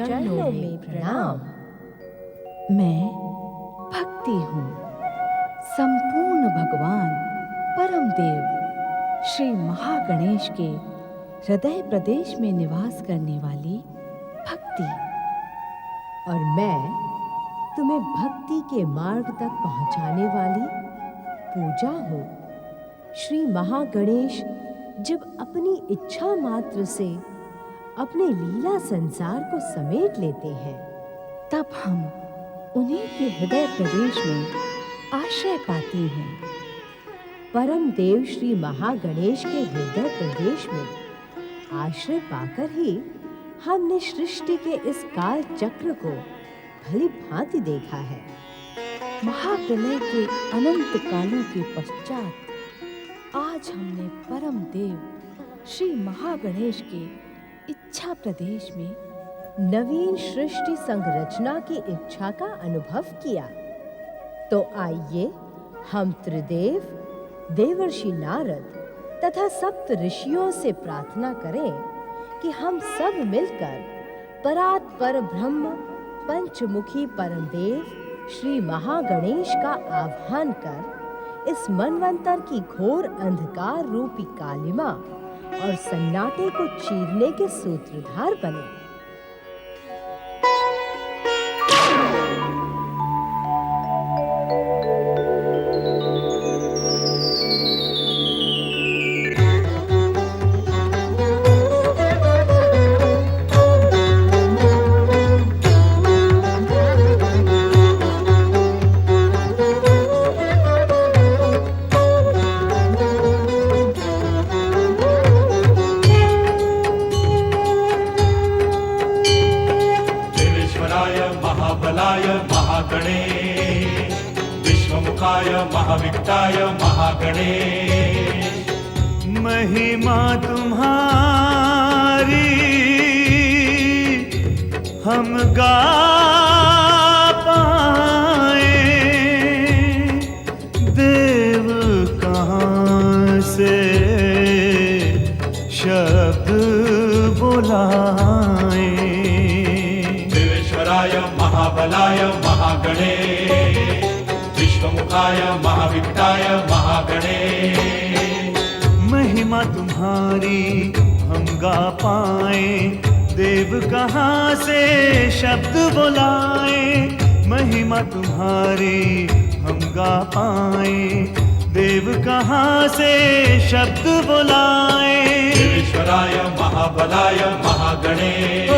चरणों में प्रणाम। मैं भक्ति हूँ, संपूर्ण भगवान परम देव श्री महागणेश के हृदय प्रदेश में निवास करने वाली भक्ति। और मैं तुम्हें भक्ति के मार्ग तक पहुंचाने वाली पूजा हूँ। श्री महागणेश जब अपनी इच्छा मात्र से अपने लीला संसार को समेट लेते हैं, तब हम उन्हीं के हृदय प्रदेश में आश्रय पाते हैं। परम देव श्री महागणेश के हृदय प्रदेश में आश्रय पाकर ही हमने सृष्टि के इस काल चक्र को भली भांति देखा है। महाप्रलय के अनंत कालों के पश्चात आज हमने परम देव श्री महागणेश के इच्छा प्रदेश में नवीन सृष्टि संरचना की इच्छा का अनुभव किया। तो आइए हम त्रिदेव, देवर्षि नारद तथा सप्त ऋषियों से प्रार्थना करें कि हम सब मिलकर परात् पर ब्रह्म पंचमुखी परम देव श्री महागणेश का आह्वान कर इस मनवंतर की घोर अंधकार रूपी कालिमा और सन्नाटे को चीरने के सूत्रधार बने। महाबलाय महागणेश, विश्वमुखाय महाविक्टाय महागणेश। महिमा तुम्हारी हम गा पाए, देव कहाँ से शब्द बुलाए। महाबलाय महागणेश, विश्वमुखाय महाविक्टाय महागणेश। महिमा तुम्हारी हम गा पाए, देव कहाँ से शब्द बुलाए। महिमा तुम्हारी हम गा पाए, देव कहाँ से शब्द बुलाए। ईश्वराय महाबलाय महागणेश,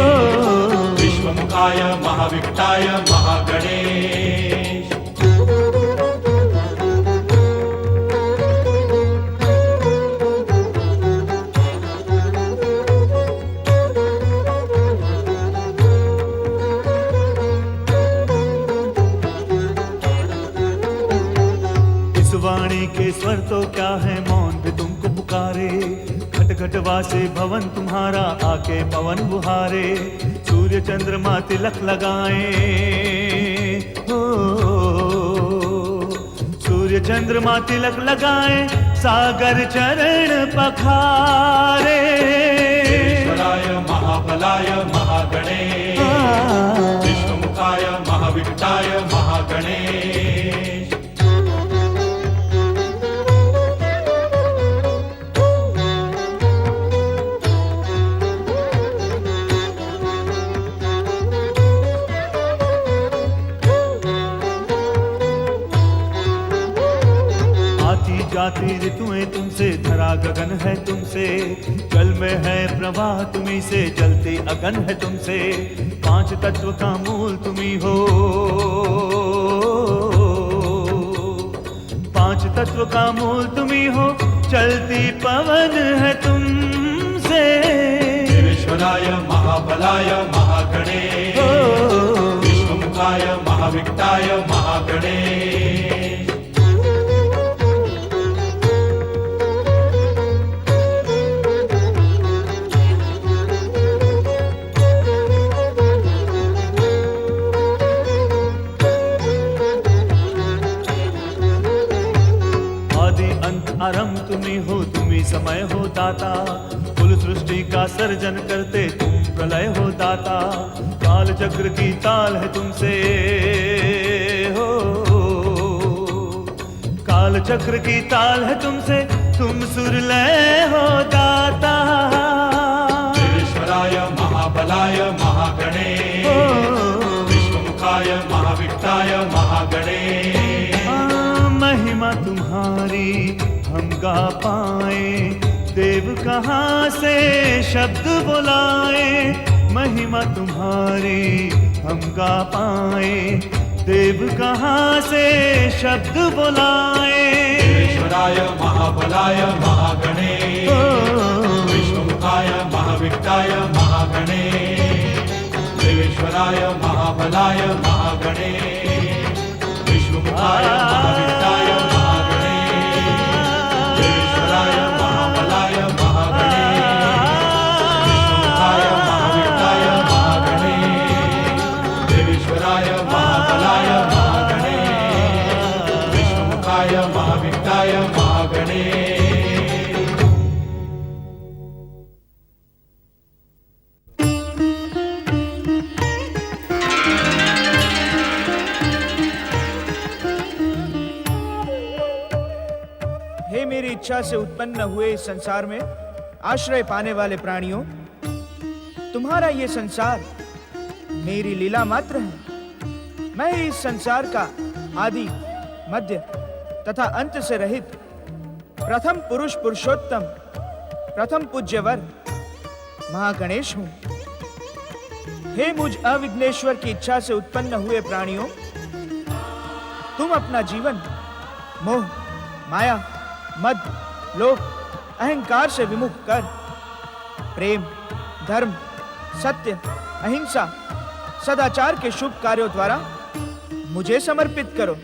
विश्वमुखाय महाविक्टाय महागणेश। इस वाणी के स्वर तो क्या है, मौन भी तुमको पुकारे। खट खट वासे भवन तुम्हारा, आके पवन बुहारे। सूर्य चंद्रमा तिलक लगाए, हो सूर्य चंद्रमा तिलक लगाए। सागर चरण पखारे। ईश्वराय महाबलाय महागणेश, विश्वमुखाय महाविक्टाय महागणेश। जाती ऋतुएं तुमसे, धरा गगन है तुमसे। जल में है प्रवाह तुम्ही से, जलती अगन है तुमसे। पांच तत्व का मूल तुम्ही हो, पांच तत्व का मूल तुम्ही हो। चलती पवन है तुमसे। ईश्वराय महाबलाय महागणेश, विश्वमुखाय महाविक्टाय महागणेश। आरंभ तुम्ही हो, तुम्ही समय हो दाता। कुल सृष्टि का सर्जन करते तुम प्रलय हो दाता। काल चक्र की ताल है तुमसे हो, काल चक्र की ताल है तुमसे, तुम सुरलय हो दाता। देवेश्वराय महाबलाय महागणे, विश्वमुखाय महाविक्टाय महागणे। महिमा तुम्हारी हम गा पाए, देव कहाँ से शब्द बुलाए। महिमा तुम्हारी हम गा पाए, देव कहाँ से शब्द बुलाए। देवेश्वराय महाबलाय महागणे, विश्वमुखाय महाविक्टाय महागणे। देवेश्वराय महाबलाय महागणे, विश्वमुखाय महाविक्टाय महागणे। देवेश्वराय महाबलाय महागणे, विश्वमुखाय महाविक्टाय महागणे। देवेश्वराय महाबलाय महागणे, विश्वमुखाय महाविक्टाय महागणे। हे मेरी इच्छा से उत्पन्न हुए इस संसार में आश्रय पाने वाले प्राणियों, तुम्हारा ये संसार मेरी लीला मात्र है। मैं इस संसार का आदि, मध्य तथा अंत से रहित प्रथम पुरुष पुरुषोत्तम, प्रथम पूज्यवर महागणेश हूं। हे मुझ अविघ्नेश्वर की इच्छा से उत्पन्न हुए प्राणियों, तुम अपना जीवन मोह, माया, मद, लोभ, अहंकार से विमुख कर प्रेम, धर्म, सत्य, अहिंसा, सदाचार के शुभ कार्यों द्वारा मुझे समर्पित करो।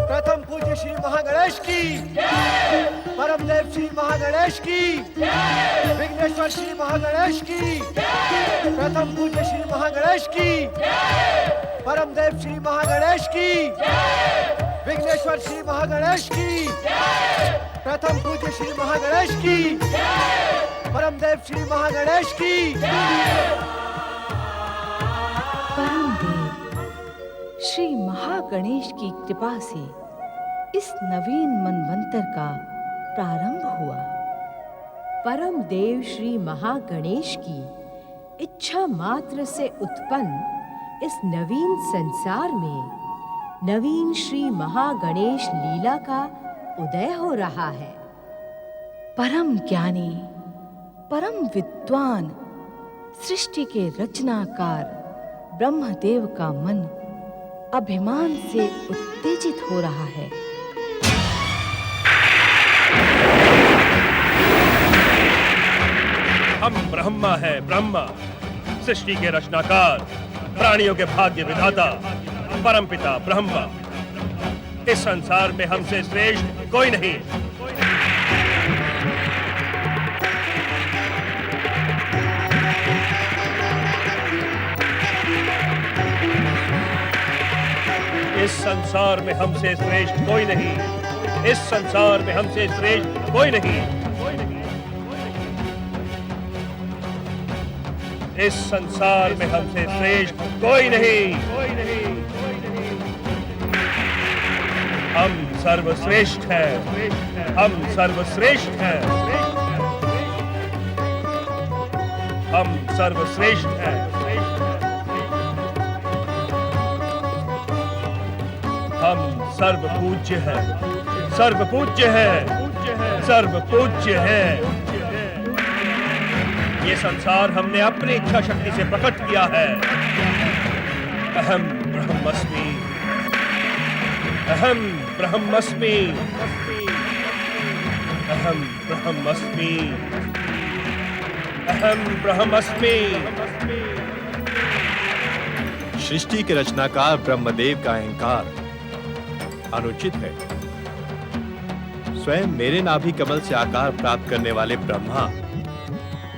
प्रथम पूज्य श्री महागणेश की, परम देव श्री महागणेश की, विघ्नेश्वर श्री महागणेश की, प्रथम पूज्य श्री महागणेश की, परम देव श्री महागणेश की, विघ्नेश्वर श्री महागणेश की, प्रथम पूज्य श्री महागणेश की, परम देव श्री महागणेश की। परम देव श्री महागणेश की कृपा से इस नवीन मनवंतर का प्रारंभ हुआ। परम देव श्री महागणेश की इच्छा मात्र से उत्पन्न इस नवीन संसार में नवीन श्री महागणेश लीला का उदय हो रहा है। परम ज्ञानी, परम विद्वान, सृष्टि के रचनाकार ब्रह्मदेव का मन अभिमान से उत्तेजित हो रहा है। हम ब्रह्मा है, ब्रह्मा, सृष्टि के रचनाकार, प्राणियों के भाग्य विधाता, परमपिता ब्रह्मा। इस संसार में हमसे श्रेष्ठ कोई नहीं। इस संसार में हमसे श्रेष्ठ कोई नहीं। इस संसार में हमसे श्रेष्ठ कोई नहीं। इस संसार में हमसे श्रेष्ठ कोई नहीं। हम सर्वश्रेष्ठ हैं। हम सर्वश्रेष्ठ हैं। हम सर्वश्रेष्ठ हैं। हम सर्वपूज्य हैं। सर्वपूज्य हैं। सर्वपूज्य हैं। ये संसार हमने अपनी इच्छा शक्ति से प्रकट किया है। अहम ब्रह्मस्मि। अहम ब्रह्मस्मि। अहम ब्रह्मस्मि। अहम ब्रह्मस्मि। सृष्टि के रचनाकार ब्रह्मदेव का अहंकार अनुचित है। स्वयं मेरे नाभि कमल से आकार प्राप्त करने वाले ब्रह्मा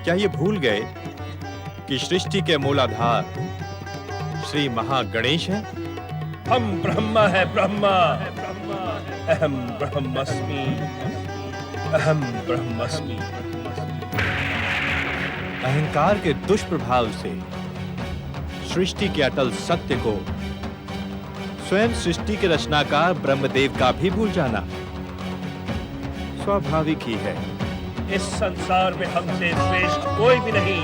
क्या ये भूल गए कि सृष्टि के मूलाधार श्री महागणेश हैं? हम ब्रह्मा है, ब्रह्मा। अहम ब्रह्मस्मि, अहम ब्रह्मस्मि। अहंकार के दुष्प्रभाव से सृष्टि के अटल सत्य को स्वयं सृष्टि के रचनाकार ब्रह्मदेव का भी भूल जाना स्वाभाविक ही है। इस संसार में हमसे श्रेष्ठ कोई भी नहीं,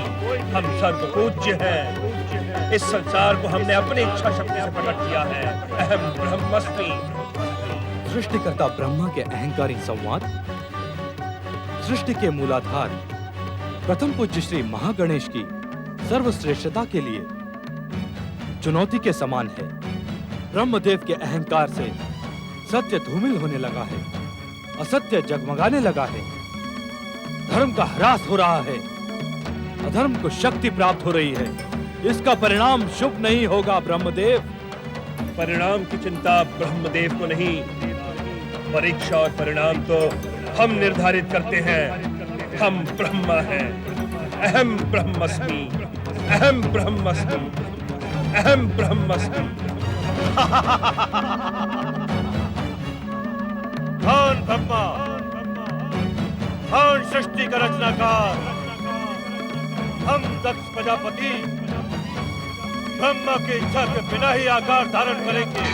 हम सर्वपूज्य हैं। इस संसार को हमने अपनी इच्छा शक्ति से प्रकट किया है। अहम ब्रह्मस्मि। सृष्टिकर्ता ब्रह्मा के अहंकारी संवाद सृष्टि के मूलाधार प्रथम पूज्य श्री महागणेश की सर्वश्रेष्ठता के लिए चुनौती के समान है। ब्रह्मदेव के अहंकार से सत्य धूमिल होने लगा है, असत्य जगमगाने लगा है, धर्म का ह्रास हो रहा है, अधर्म को शक्ति प्राप्त हो रही है। इसका परिणाम शुभ नहीं होगा ब्रह्मदेव। परिणाम की चिंता ब्रह्मदेव को नहीं, परीक्षा और परिणाम तो हम निर्धारित करते हैं। हम ब्रह्मा हैं। अहम ब्रह्मस्मि, अहम ब्रह्मस्मि, अहम ब्रह्मस्मि। कौन ब्रह्मा, कौन सृष्टि का रचनाकार? हम दक्ष प्रजापति ब्रह्मा की इच्छा के बिना ही आकार धारण करेंगे,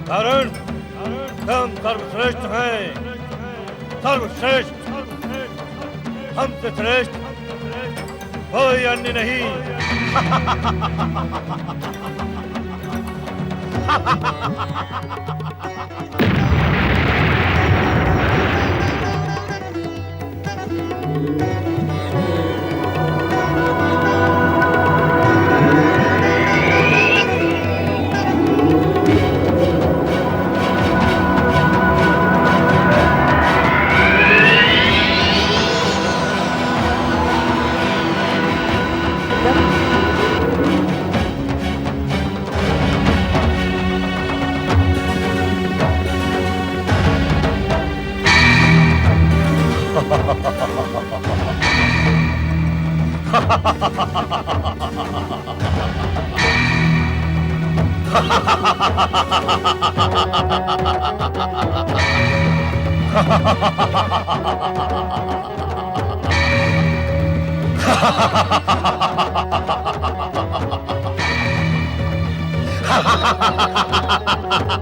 कारण हम सर्वश्रेष्ठ हैं। सर्वश्रेष्ठ, हमसे श्रेष्ठ कोई अन्य नहीं।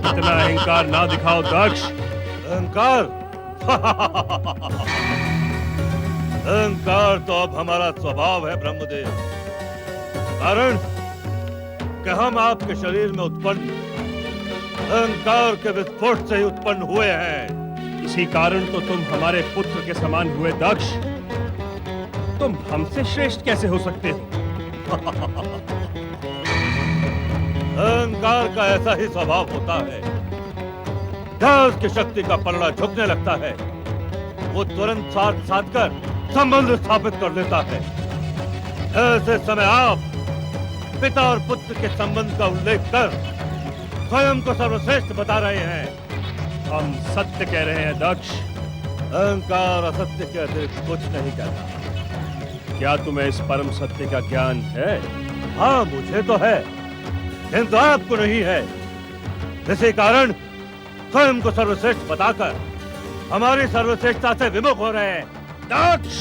इतना अहंकार ना दिखाओ दक्ष। अहंकार अहंकार तो अब हमारा स्वभाव है ब्रह्मदेव, कारण कि हम आपके शरीर में उत्पन्न अहंकार के विस्फोट से ही उत्पन्न हुए हैं। इसी कारण तो तुम हमारे पुत्र के समान हुए दक्ष। तुम हमसे श्रेष्ठ कैसे हो सकते हो? अहंकार का ऐसा ही स्वभाव होता है। जहाँ उसकी शक्ति का पलड़ा झुकने लगता है, वो तुरंत साथ साथ कर संबंध स्थापित कर देता है। ऐसे समय आप पिता और पुत्र के संबंध का उल्लेख कर स्वयं को सर्वश्रेष्ठ बता रहे हैं। हम सत्य कह रहे हैं दक्ष। अहंकार असत्य के अतिरिक्त कुछ नहीं कहता। क्या तुम्हें इस परम सत्य का ज्ञान है? हाँ, मुझे तो है, किंतु आपको नहीं है। इसी कारण स्वयं को सर्वश्रेष्ठ बताकर हमारी सर्वश्रेष्ठता से विमुख हो रहे हैं। दक्ष,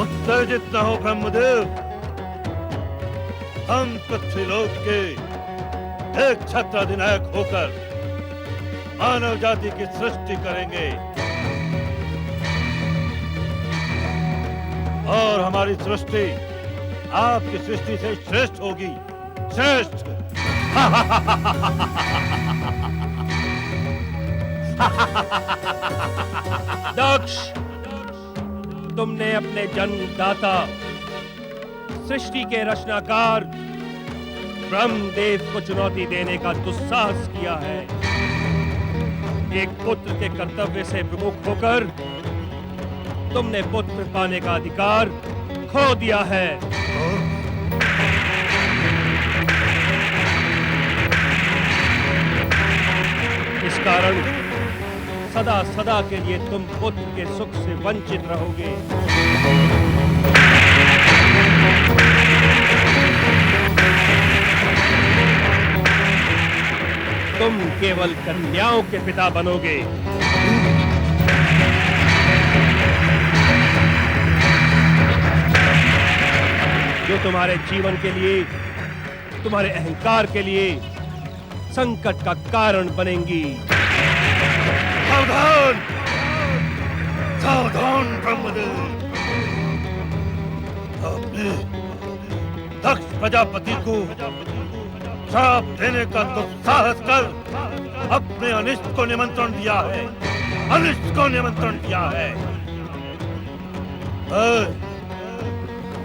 उत्तेजित न हो ब्रह्मदेव। हम पृथ्वीलोक के एक छत्र अधिनायक होकर मानव जाति की सृष्टि करेंगे और हमारी सृष्टि आपकी सृष्टि से श्रेष्ठ होगी। श्रेष्ठ। दक्ष, तुमने अपने जन्मदाता सृष्टि के रचनाकार ब्रह्मदेव को चुनौती देने का दुस्साहस किया है। एक पुत्र के कर्तव्य से विमुख होकर तुमने पुत्र पाने का अधिकार खो दिया है। इस कारण सदा सदा के लिए तुम पुत्र के सुख से वंचित रहोगे। तुम केवल कन्याओं के पिता बनोगे। जो तुम्हारे जीवन के लिए, तुम्हारे अहंकार के लिए संकट का कारण बनेंगी। सावधान, सावधान ब्रह्मदेव। आपने दक्ष प्रजापति को श्राप देने का दुस्साहस कर अपने अनिष्ट को निमंत्रण दिया है, अनिष्ट को निमंत्रण दिया है।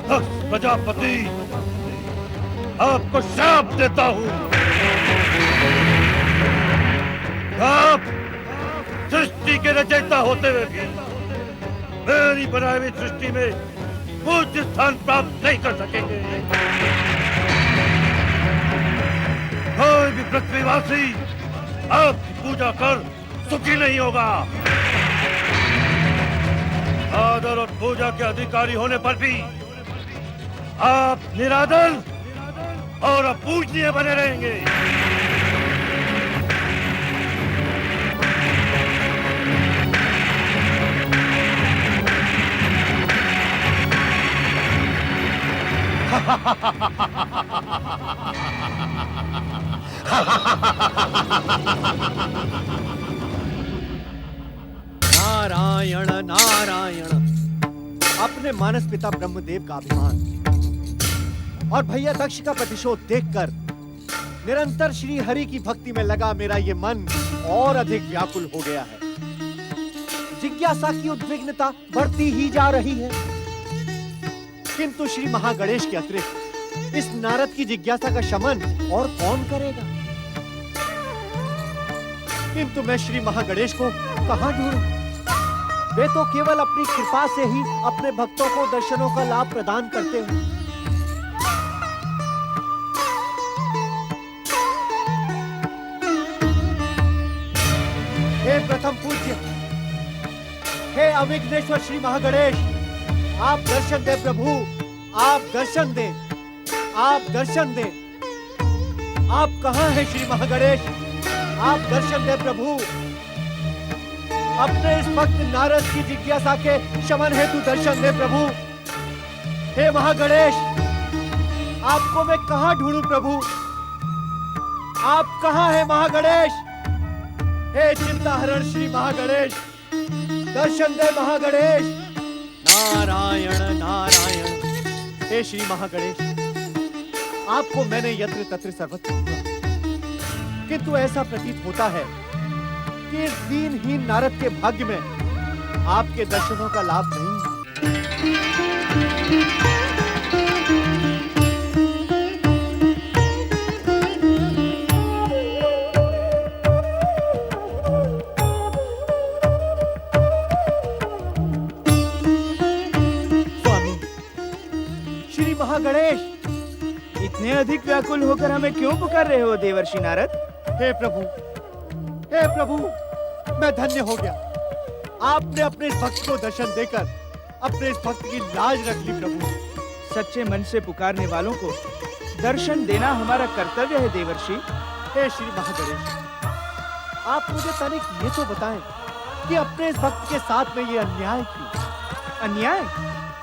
दक्ष प्रजापति, आपको श्राप देता हूं। आप सृष्टि के रचयिता होते हुए भी मेरी बनाई हुई सृष्टि में पूज्य स्थान प्राप्त नहीं कर सकेंगे। कोई भी पृथ्वीवासी आपकी पूजा कर सुखी नहीं होगा। आदर और पूजा के अधिकारी होने पर भी आप निरादर और अपूजनीय बने रहेंगे। नारायण नारायण। अपने मानस पिता ब्रह्मदेव का अभिमान और भैया दक्ष का प्रतिशोध देखकर निरंतर श्री हरि की भक्ति में लगा मेरा ये मन और अधिक व्याकुल हो गया है। जिज्ञासा की उद्विग्नता बढ़ती ही जा रही है, किंतु श्री महागणेश के अतिरिक्त इस नारद की जिज्ञासा का शमन और कौन करेगा? किंतु मैं श्री महागणेश को कहां ढूंढूं? वे तो केवल अपनी कृपा से ही अपने भक्तों को दर्शनों का लाभ प्रदान करते हैं। हे प्रथम पूज्य, हे अविघ्नेश्वर श्री महागणेश, आप दर्शन दे प्रभु, आप दर्शन दे, आप दर्शन दे। आप कहां हैं श्री महागणेश? आप दर्शन दे प्रभु। अपने इस भक्त नारद की जिज्ञासा के शमन हेतु दर्शन दे प्रभु। हे महागणेश, आपको मैं कहां ढूंढूं प्रभु? आप कहां हैं महागणेश? हे चिंताहरण श्री महागणेश, दर्शन दे महागणेश। नारायण नारायण। हे श्री महागणेश, आपको मैंने यत्र तत्र सर्वत्र ढूंढा, किंतु ऐसा प्रतीत होता है कि इस दीनहीन नारद के भाग्य में आपके दर्शनों का लाभ नहीं। स्वामी श्री महागणेश, इतने अधिक व्याकुल होकर हमें क्यों पुकार रहे हो देवर्षि नारद? हे प्रभु, हे प्रभु, मैं धन्य हो गया। आपने अपने इस भक्त को दर्शन देकर अपने इस भक्त की लाज रख ली प्रभु। सच्चे मन से पुकारने वालों को दर्शन देना हमारा कर्तव्य है देवर्षि। हे श्री महागणेश, आप मुझे तनिक ये तो बताएं कि अपने इस भक्त के साथ में ये अन्याय क्यों? अन्याय?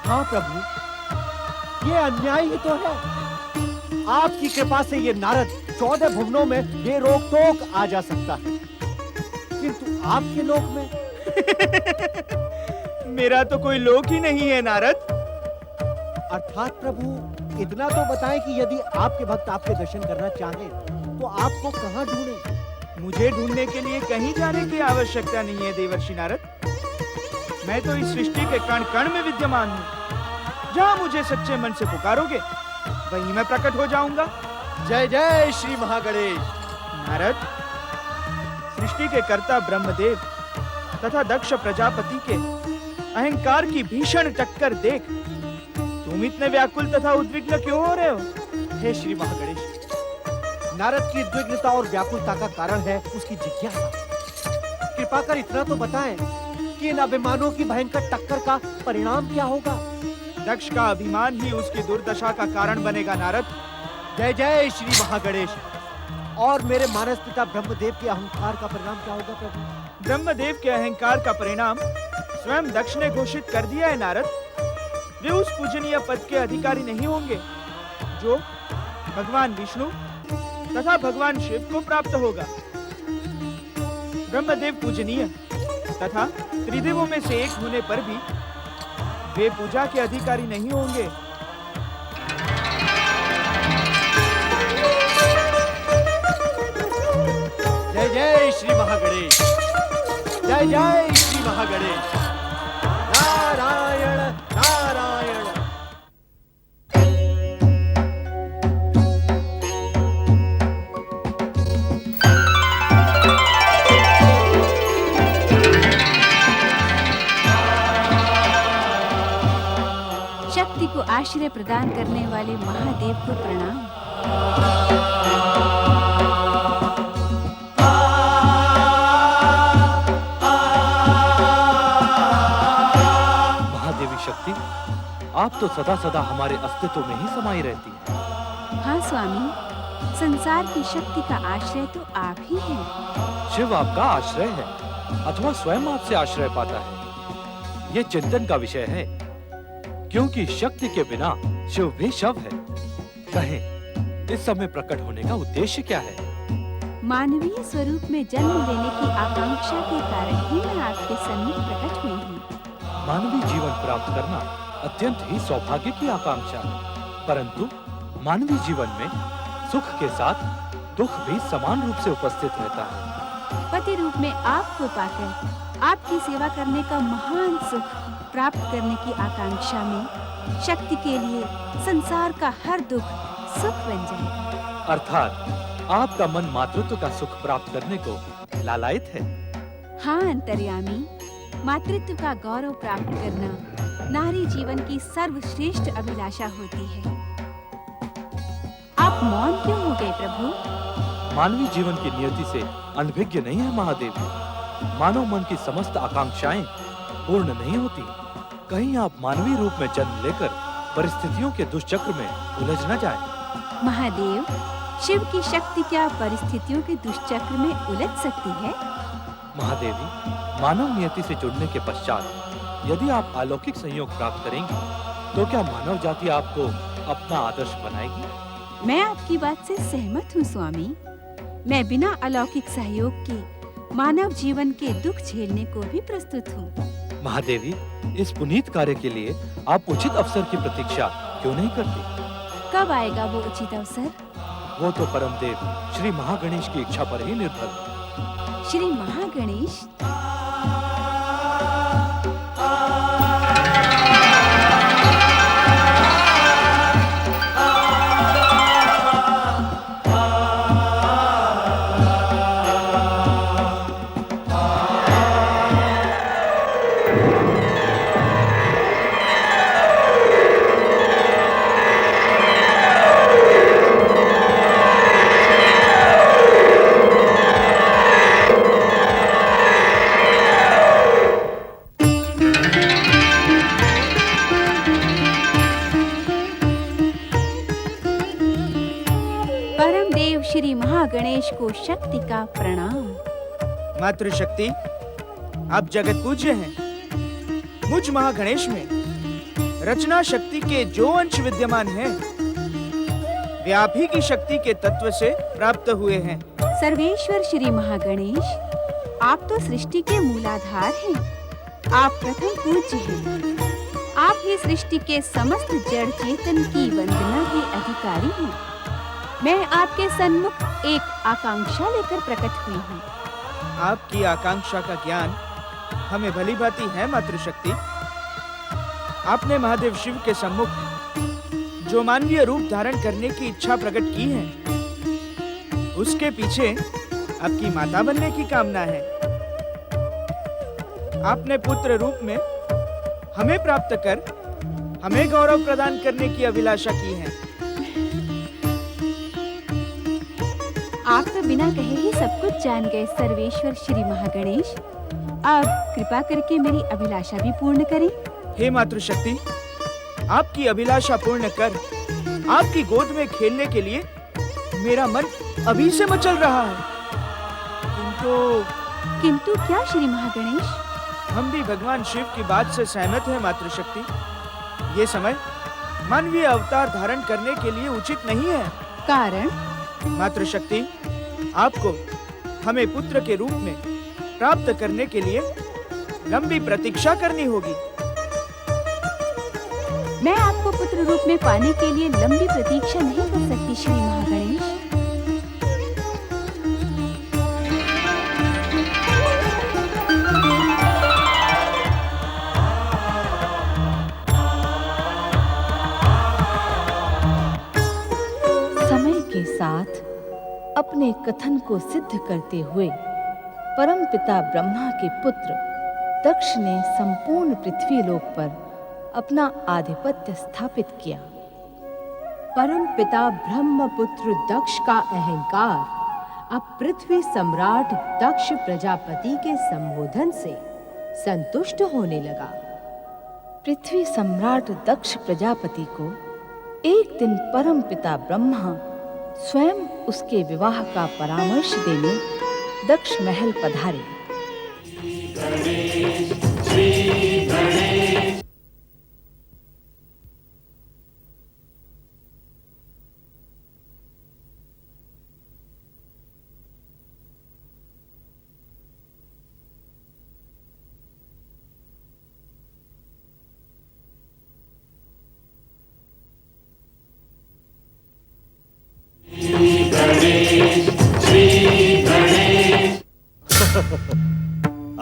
हाँ प्रभु, ये अन्याय ही तो है। आपकी कृपा से ये नारद 14 भुवनों में ये रोक टोक आ जा सकता है, किंतु आपके लोक में मेरा तो कोई लोक ही नहीं है नारद। अर्थात प्रभु इतना तो बताएं कि यदि आपके भक्त आपके दर्शन करना चाहें तो आपको कहां ढूंढें? मुझे ढूंढने के लिए कहीं जाने की आवश्यकता नहीं है देवर्षि नारद। मैं तो इस सृष्टि के कण कण में विद्यमान हूँ। जहाँ मुझे सच्चे मन से पुकारोगे वहीं मैं प्रकट हो जाऊंगा। जय जय श्री महागणेश। नारद, सृष्टि के कर्ता ब्रह्मदेव तथा दक्ष प्रजापति के अहंकार की भीषण टक्कर देख तुम इतने व्याकुल तथा उद्विग्न क्यों हो रहे हो? हे श्री महागणेश, नारद की उद्विग्नता और व्याकुलता का कारण है उसकी जिज्ञासा। कृपा कर इतना तो बताएं कि इन अभिमानों की भयंकर टक्कर का परिणाम क्या होगा? दक्ष का अभिमान ही उसकी दुर्दशा का कारण बनेगा नारद। जय जय श्री महागणेश। और मेरे मानस पिता ब्रह्मदेव के अहंकार का परिणाम क्या होगा प्रभु? ब्रह्मदेव के अहंकार का परिणाम स्वयं दक्ष ने घोषित कर दिया है नारद। वे उस पूजनीय पद के अधिकारी नहीं होंगे जो भगवान विष्णु तथा भगवान शिव को प्राप्त होगा। ब्रह्मदेव पूजनीय तथा त्रिदेवों में से एक होने पर भी वे पूजा के अधिकारी नहीं होंगे। जय जय श्री महागणेश, जय जय श्री महागणेश। नारायण नारायण। शक्ति को आश्रय प्रदान करने वाले महादेव को प्रणाम। महादेवी शक्ति, आप तो सदा सदा हमारे अस्तित्व में ही समाई रहती हैं। हाँ स्वामी, संसार की शक्ति का आश्रय तो आप ही हैं। शिव आपका आश्रय है अथवा स्वयं आपसे आश्रय पाता है, ये चिंतन का विषय है। क्योंकि शक्ति के बिना शिव भी शव है। कहें, इस समय प्रकट होने का उद्देश्य क्या है? मानवीय स्वरूप में जन्म लेने की आकांक्षा के कारण ही मैं आपके सन्मुख प्रकट हुई हूँ। मानवीय जीवन प्राप्त करना अत्यंत ही सौभाग्य की आकांक्षा है, परंतु मानवीय जीवन में सुख के साथ दुख भी समान रूप से उपस्थित रहता है। पति रूप में आपको पाकर आपकी सेवा करने का महान सुख प्राप्त करने की आकांक्षा में शक्ति के लिए संसार का हर दुख सुख बन जाए। अर्थात आपका मन मातृत्व का सुख प्राप्त करने को लालायित है। हाँ अंतर्यामी, मातृत्व का गौरव प्राप्त करना नारी जीवन की सर्वश्रेष्ठ अभिलाषा होती है। आप मौन क्यों हो गए प्रभु? मानवीय जीवन की नियति से अनभिज्ञ नहीं है महादेवी। मानव मन की समस्त आकांक्षाएं पूर्ण नहीं होती। कहीं आप मानवीय रूप में जन्म लेकर परिस्थितियों के दुष्चक्र में उलझ न जाए। महादेव, शिव की शक्ति क्या परिस्थितियों के दुष्चक्र में उलझ सकती है? महादेवी, मानव नियति से जुड़ने के पश्चात यदि आप अलौकिक संयोग प्राप्त करेंगी तो क्या मानव जाति आपको अपना आदर्श बनाएगी? मैं आपकी बात से सहमत हूँ स्वामी। मैं बिना अलौकिक सहयोग के मानव जीवन के दुख झेलने को भी प्रस्तुत हूँ। महादेवी, इस पुनीत कार्य के लिए आप उचित अवसर की प्रतीक्षा क्यों नहीं करती? कब आएगा वो उचित अवसर? वो तो परमदेव श्री महागणेश की इच्छा पर ही निर्भर है। श्री महागणेश? श्री महागणेश को शक्ति का प्रणाम। मातृशक्ति, आप जगत पूज्य हैं। मुझ महागणेश में रचना शक्ति के जो अंश विद्यमान हैं, वे आप ही की शक्ति के तत्व से प्राप्त हुए हैं। सर्वेश्वर श्री महागणेश, आप तो सृष्टि के मूलाधार हैं। आप प्रथम पूज्य हैं। आप ही सृष्टि के समस्त जड़ चेतन की वंदना के अधिकारी हैं। मैं आपके सन्मुख एक आकांक्षा लेकर प्रकट हुई हूँ। आपकी आकांक्षा का ज्ञान हमें भली भांति है मातृशक्ति। आपने महादेव शिव के सम्मुख जो मानवीय रूप धारण करने की इच्छा प्रकट की है, उसके पीछे आपकी माता बनने की कामना है। आपने पुत्र रूप में हमें प्राप्त कर हमें गौरव प्रदान करने की अभिलाषा की है। आप तो बिना कहे ही सब कुछ जान गए सर्वेश्वर श्री महागणेश। अब कृपा करके मेरी अभिलाषा भी पूर्ण करें। हे मातृशक्ति, आपकी अभिलाषा पूर्ण कर आपकी गोद में खेलने के लिए मेरा मन अभी से मचल रहा है। किंतु क्या श्री महागणेश? हम भी भगवान शिव की बात से सहमत हैं मातृशक्ति। ये समय मानवीय अवतार धारण करने के लिए उचित नहीं है। कारण? मातृशक्ति, आपको हमें पुत्र के रूप में प्राप्त करने के लिए लंबी प्रतीक्षा करनी होगी। मैं आपको पुत्र रूप में पाने के लिए लंबी प्रतीक्षा नहीं कर सकती श्री महागणेश। समय के साथ अपने कथन को सिद्ध करते हुए परमपिता ब्रह्मा के पुत्र दक्ष ने संपूर्ण पृथ्वी लोक पर अपना आधिपत्य स्थापित किया। परमपिता ब्रह्मपुत्र दक्ष का अहंकार अब पृथ्वी सम्राट दक्ष प्रजापति के संबोधन से संतुष्ट होने लगा। पृथ्वी सम्राट दक्ष प्रजापति को एक दिन परमपिता ब्रह्मा स्वयं उसके विवाह का परामर्श देने दक्ष महल पधारे।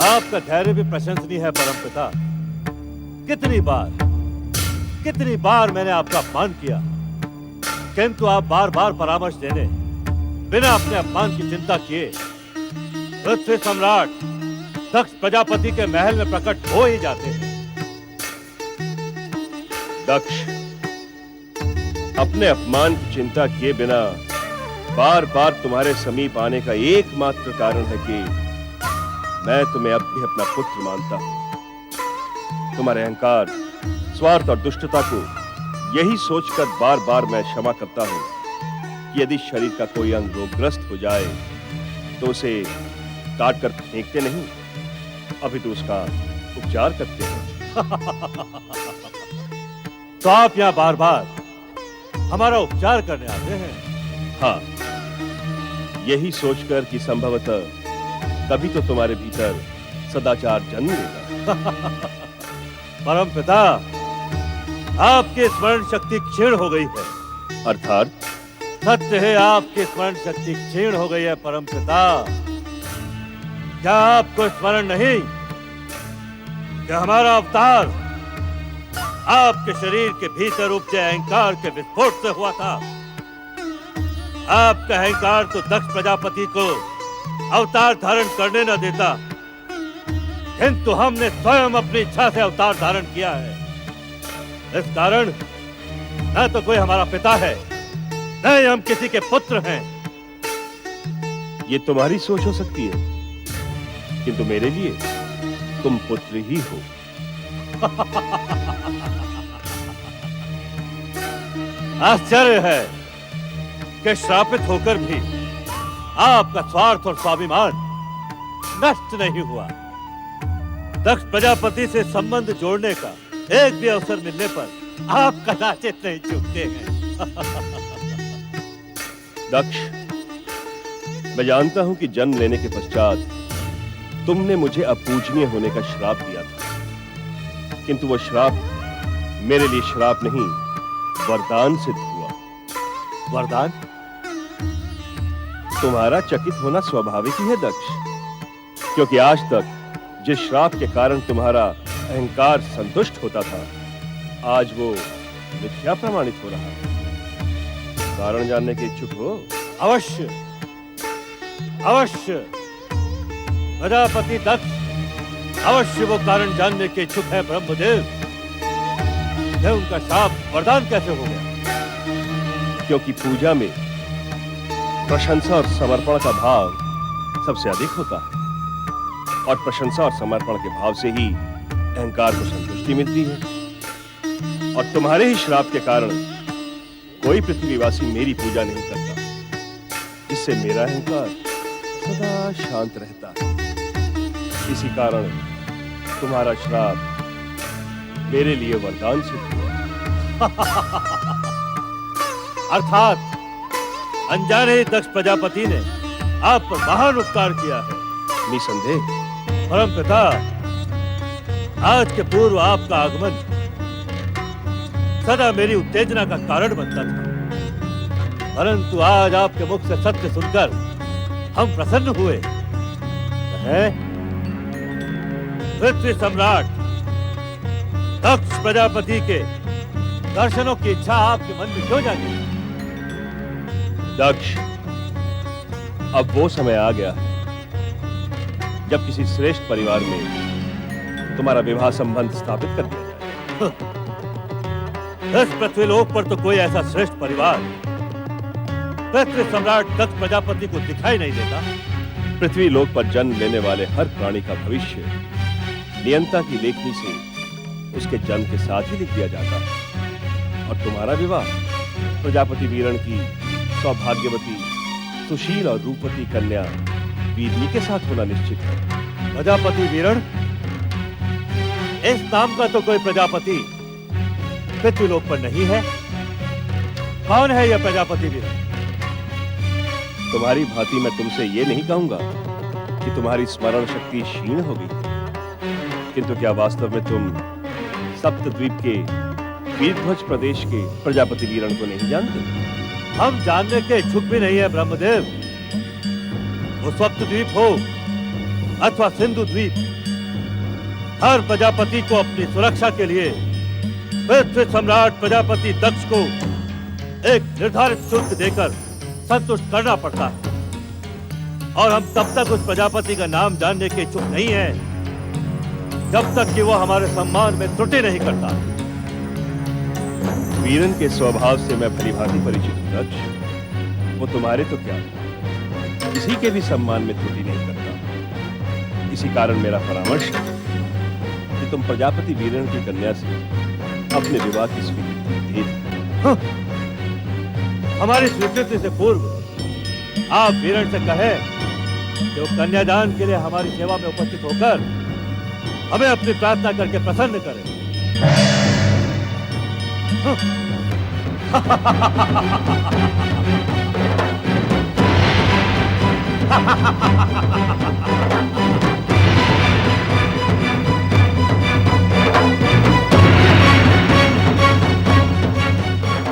आपका धैर्य भी प्रशंसनीय है परमपिता। कितनी बार मैंने आपका अपमान किया, किंतु आप बार बार परामर्श देने बिना अपने अपमान की चिंता किए पृथ्वी सम्राट दक्ष प्रजापति के महल में प्रकट हो ही जाते हैं। दक्ष, अपने अपमान की चिंता किए बिना बार बार तुम्हारे समीप आने का एकमात्र कारण है कि मैं तुम्हें अब भी अपना पुत्र मानता हूं। तुम्हारे अहंकार, स्वार्थ और दुष्टता को यही सोचकर बार बार मैं क्षमा करता हूं कि यदि शरीर का कोई अंग रोगग्रस्त हो जाए तो उसे काट कर फेंकते नहीं, अभी तो उसका उपचार करते हैं। तो आप यहाँ बार बार हमारा उपचार करने आते हैं? हाँ, यही सोचकर कि संभवतः तभी तो तुम्हारे भीतर सदाचार जन्म लेगा। परमपिता, आपकी स्मरण शक्ति क्षीण हो गई है। अर्थात? सत्य है, आपकी स्मरण शक्ति क्षीण हो गई है परमपिता। क्या आपको स्मरण नहीं कि हमारा अवतार आपके शरीर के भीतर उपजे अहंकार के विस्फोट से हुआ था? आपका अहंकार तो दक्ष प्रजापति को अवतार धारण करने न देता, किंतु हमने स्वयं अपनी इच्छा से अवतार धारण किया है। इस कारण न तो कोई हमारा पिता है, न ही हम किसी के पुत्र हैं। ये तुम्हारी सोच हो सकती है, किंतु मेरे लिए तुम पुत्र ही हो। आश्चर्य है कि श्रापित होकर भी आपका स्वार्थ और स्वाभिमान नष्ट नहीं हुआ। दक्ष प्रजापति से संबंध जोड़ने का एक भी अवसर मिलने पर आप कदाचित नहीं चूकते हैं। दक्ष, मैं जानता हूं कि जन्म लेने के पश्चात तुमने मुझे अपूजनीय होने का श्राप दिया था, किंतु वो श्राप मेरे लिए श्राप नहीं, वरदान सिद्ध हुआ। वरदान? तुम्हारा चकित होना स्वाभाविक ही है दक्ष, क्योंकि आज तक जिस श्राप के कारण तुम्हारा अहंकार संतुष्ट होता था, आज वो मिथ्या प्रमाणित हो रहा है। कारण जानने के इच्छुक हो? अवश्य अवश्य। प्रजापति दक्ष अवश्य वो कारण जानने के इच्छुक है ब्रह्मदेव। यह उनका श्राप वरदान कैसे हो गया? क्योंकि पूजा में प्रशंसा और समर्पण का भाव सबसे अधिक होता है, और प्रशंसा और समर्पण के भाव से ही अहंकार को संतुष्टि मिलती है। और तुम्हारे ही श्राप के कारण कोई पृथ्वीवासी मेरी पूजा नहीं करता, जिससे मेरा अहंकार सदा शांत रहता है। इसी कारण तुम्हारा श्राप मेरे लिए वरदान सिद्ध हुआ। अर्थात अनजाने ही दक्ष प्रजापति ने आप पर महान उपकार किया है। निसंदेह। परम पिता, आज के पूर्व आपका आगमन सदा मेरी उत्तेजना का कारण बनता था, परंतु आज आपके मुख से सत्य सुनकर हम प्रसन्न हुए। हैं? पृथ्वी सम्राट दक्ष प्रजापति के दर्शनों की इच्छा आपके मन में क्यों जागी? दक्ष, अब वो समय आ गया है जब किसी श्रेष्ठ परिवार में तुम्हारा विवाह संबंध स्थापित कर दिया जाए। इस पृथ्वीलोक पर तो कोई ऐसा श्रेष्ठ परिवार पृथ्वी सम्राट दक्ष प्रजापति को दिखाई नहीं देता। पृथ्वी लोक पर जन्म लेने वाले हर प्राणी का भविष्य नियंता की लेखनी से उसके जन्म के साथ ही लिख दिया जाता है। और तुम्हारा विवाह प्रजापति वीरण की सौभाग्यवती, सुशील और रूपवती कन्या वीरनी के साथ होना निश्चित है। प्रजापति वीरण? इस नाम का तो कोई प्रजापति पृथ्वीलोक पर नहीं है। कौन है यह प्रजापति वीरण? तुम्हारी भांति मैं तुमसे ये नहीं कहूंगा कि तुम्हारी स्मरण शक्ति क्षीण हो गई है, किंतु क्या वास्तव में तुम सप्तद्वीप के वीरध्वज प्रदेश के प्रजापति वीरण को नहीं जानते? हम जानने के इच्छुक भी नहीं है ब्रह्मदेव। वो सप्तद्वीप हो अथवा सिंधु द्वीप, हर प्रजापति को अपनी सुरक्षा के लिए पृथ्वी सम्राट प्रजापति दक्ष को एक निर्धारित शुल्क देकर संतुष्ट करना पड़ता है, और हम तब तक उस प्रजापति का नाम जानने के इच्छुक नहीं हैं जब तक कि वो हमारे सम्मान में त्रुटि नहीं करता। वीरन के स्वभाव से मैं भलीभांति परिचित हूं दक्ष। वो तुम्हारे तो क्या, किसी के भी सम्मान में त्रुटि नहीं करता। इसी कारण मेरा परामर्श है कि तुम प्रजापति वीरन की कन्या से अपने विवाह की स्वीकृति दे दो। हमारी स्वीकृति से पूर्व आप वीरण से कहें कि वो कन्यादान के लिए हमारी सेवा में उपस्थित होकर हमें अपनी प्रार्थना करके प्रसन्न करें।